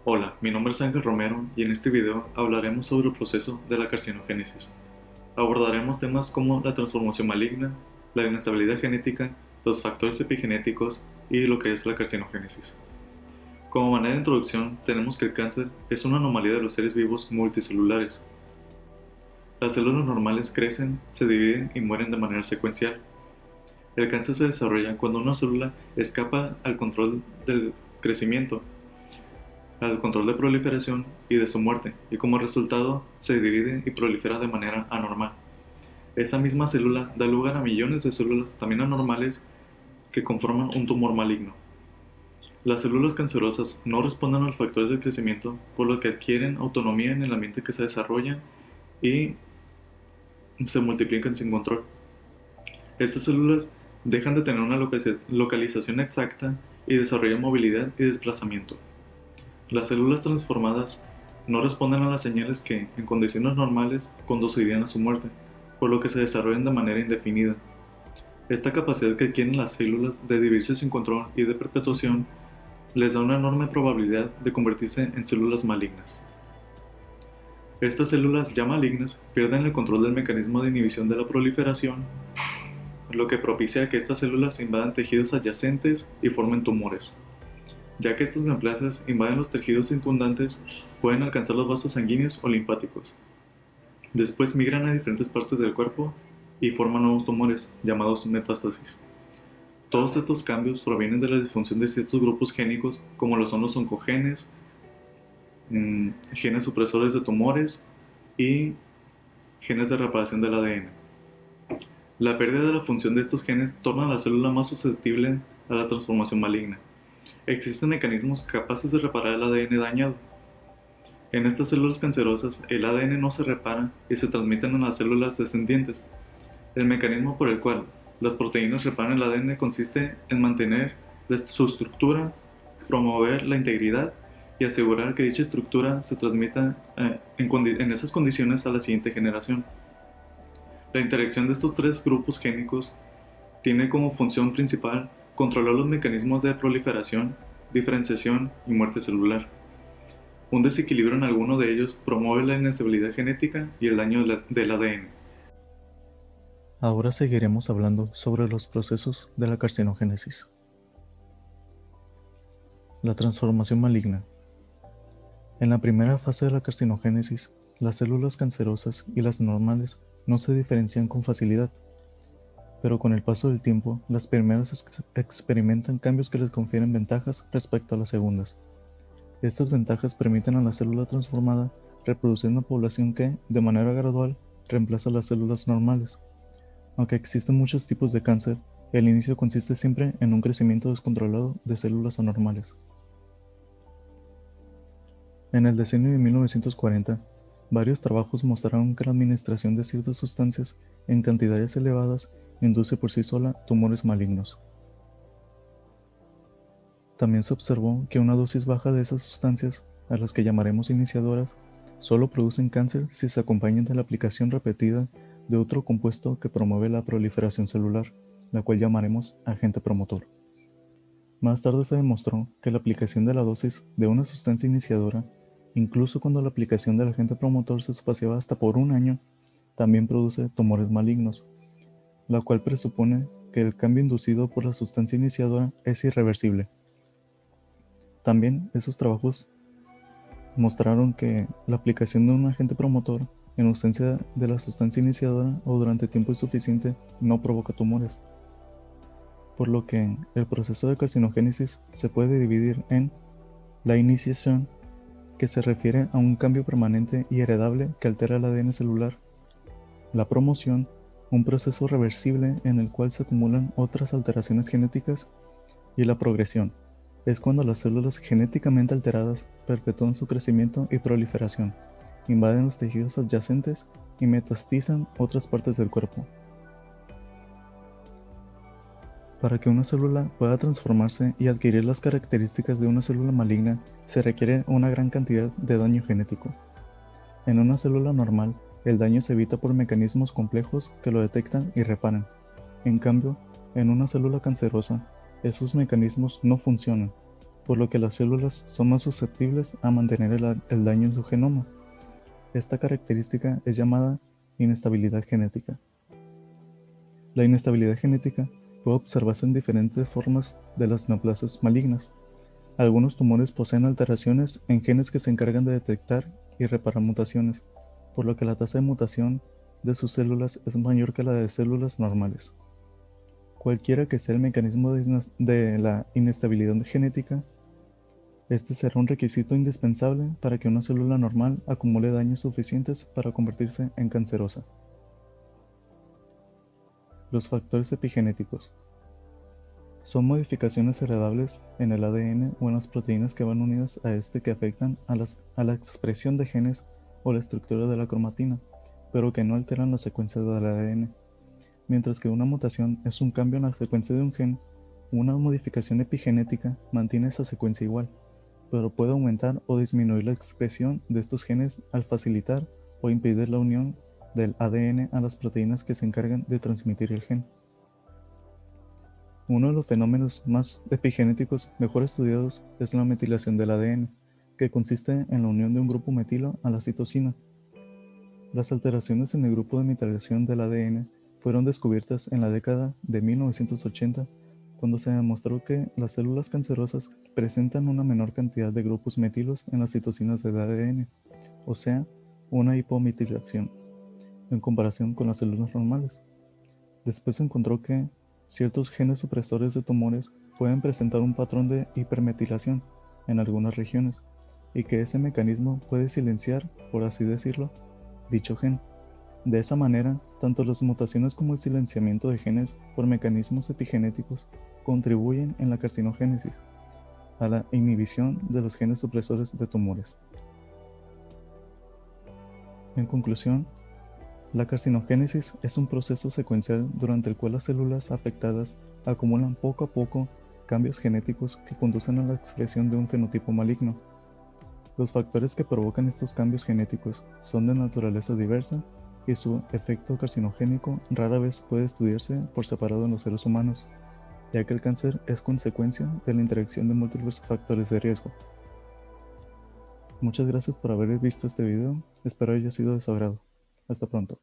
Hola, mi nombre es Ángel Romero y en este video hablaremos sobre el proceso de la carcinogénesis. Abordaremos temas como la transformación maligna, la inestabilidad genética, los factores epigenéticos y lo que es la carcinogénesis. Como manera de introducción, tenemos que el cáncer es una anomalía de los seres vivos multicelulares. Las células normales crecen, se dividen y mueren de manera secuencial. El cáncer se desarrolla cuando una célula escapa al control del crecimiento, al control de proliferación y de su muerte, y como resultado se divide y prolifera de manera anormal. Esa misma célula da lugar a millones de células también anormales que conforman un tumor maligno. Las células cancerosas no responden a los factores de crecimiento, por lo que adquieren autonomía en el ambiente que se desarrollan y se multiplican sin control. Estas células dejan de tener una localización exacta y desarrollan movilidad y desplazamiento. Las células transformadas no responden a las señales que, en condiciones normales, conducirían a su muerte, por lo que se desarrollan de manera indefinida. Esta capacidad que adquieren las células de dividirse sin control y de perpetuación les da una enorme probabilidad de convertirse en células malignas. Estas células ya malignas pierden el control del mecanismo de inhibición de la proliferación, lo que propicia que estas células invadan tejidos adyacentes y formen tumores. Ya que estos neoplasias invaden los tejidos circundantes, pueden alcanzar los vasos sanguíneos o linfáticos. Después migran a diferentes partes del cuerpo y forman nuevos tumores, llamados metástasis. Todos estos cambios provienen de la disfunción de ciertos grupos génicos, como lo son los oncogenes, genes supresores de tumores y genes de reparación del ADN. La pérdida de la función de estos genes torna a la célula más susceptible a la transformación maligna. Existen mecanismos capaces de reparar el ADN dañado. En estas células cancerosas, el ADN no se repara y se transmiten a las células descendientes. El mecanismo por el cual las proteínas reparan el ADN consiste en mantener su estructura, promover la integridad y asegurar que dicha estructura se transmita en esas condiciones a la siguiente generación. La interacción de estos tres grupos génicos tiene como función principal controlar los mecanismos de proliferación, diferenciación y muerte celular. Un desequilibrio en alguno de ellos promueve la inestabilidad genética y el daño del ADN. Ahora seguiremos hablando sobre los procesos de la carcinogénesis. La transformación maligna. En la primera fase de la carcinogénesis, las células cancerosas y las normales no se diferencian con facilidad, pero con el paso del tiempo, las primeras experimentan cambios que les confieren ventajas respecto a las segundas. Estas ventajas permiten a la célula transformada reproducir una población que, de manera gradual, reemplaza las células normales. Aunque existen muchos tipos de cáncer, el inicio consiste siempre en un crecimiento descontrolado de células anormales. En el decenio de 1940, varios trabajos mostraron que la administración de ciertas sustancias en cantidades elevadas induce por sí sola tumores malignos. También se observó que una dosis baja de esas sustancias, a las que llamaremos iniciadoras, solo producen cáncer si se acompañan de la aplicación repetida de otro compuesto que promueve la proliferación celular, la cual llamaremos agente promotor. Más tarde se demostró que la aplicación de la dosis de una sustancia iniciadora, incluso cuando la aplicación del agente promotor se espaciaba hasta por un año, también produce tumores malignos, la cual presupone que el cambio inducido por la sustancia iniciadora es irreversible. También esos trabajos mostraron que la aplicación de un agente promotor en ausencia de la sustancia iniciadora o durante tiempo insuficiente no provoca tumores, por lo que el proceso de carcinogénesis se puede dividir en la iniciación, que se refiere a un cambio permanente y heredable que altera el ADN celular, la promoción, un proceso reversible en el cual se acumulan otras alteraciones genéticas, y la progresión, es cuando las células genéticamente alteradas perpetúan su crecimiento y proliferación, invaden los tejidos adyacentes y metastizan otras partes del cuerpo. Para que una célula pueda transformarse y adquirir las características de una célula maligna, se requiere una gran cantidad de daño genético. En una célula normal, el daño se evita por mecanismos complejos que lo detectan y reparan. En cambio, en una célula cancerosa, esos mecanismos no funcionan. por lo que las células son más susceptibles a mantener el daño en su genoma. Esta característica es llamada inestabilidad genética. La inestabilidad genética puede observarse en diferentes formas de las neoplasias malignas. Algunos tumores poseen alteraciones en genes que se encargan de detectar y reparar mutaciones, por lo que la tasa de mutación de sus células es mayor que la de células normales. Cualquiera que sea el mecanismo de la inestabilidad genética, este será un requisito indispensable para que una célula normal acumule daños suficientes para convertirse en cancerosa. Los factores epigenéticos son modificaciones heredables en el ADN o en las proteínas que van unidas a este que afectan a la expresión de genes o la estructura de la cromatina, pero que no alteran la secuencia del ADN. Mientras que una mutación es un cambio en la secuencia de un gen, una modificación epigenética mantiene esa secuencia igual, pero puede aumentar o disminuir la expresión de estos genes al facilitar o impedir la unión del ADN a las proteínas que se encargan de transmitir el gen. Uno de los fenómenos más epigenéticos mejor estudiados es la metilación del ADN, que consiste en la unión de un grupo metilo a la citosina. Las alteraciones en el grupo de metilación del ADN fueron descubiertas en la década de 1980, cuando se demostró que las células cancerosas presentan una menor cantidad de grupos metilos en las citosinas del ADN, o sea, una hipometilación, en comparación con las células normales. Después se encontró que ciertos genes supresores de tumores pueden presentar un patrón de hipermetilación en algunas regiones, y que ese mecanismo puede silenciar, por así decirlo, dicho gen. De esa manera, tanto las mutaciones como el silenciamiento de genes por mecanismos epigenéticos contribuyen en la carcinogénesis, a la inhibición de los genes supresores de tumores. En conclusión, la carcinogénesis es un proceso secuencial durante el cual las células afectadas acumulan poco a poco cambios genéticos que conducen a la expresión de un fenotipo maligno. Los factores que provocan estos cambios genéticos son de naturaleza diversa y su efecto carcinogénico rara vez puede estudiarse por separado en los seres humanos, ya que el cáncer es consecuencia de la interacción de múltiples factores de riesgo. Muchas gracias por haber visto este video, espero haya sido de su agrado. Hasta pronto.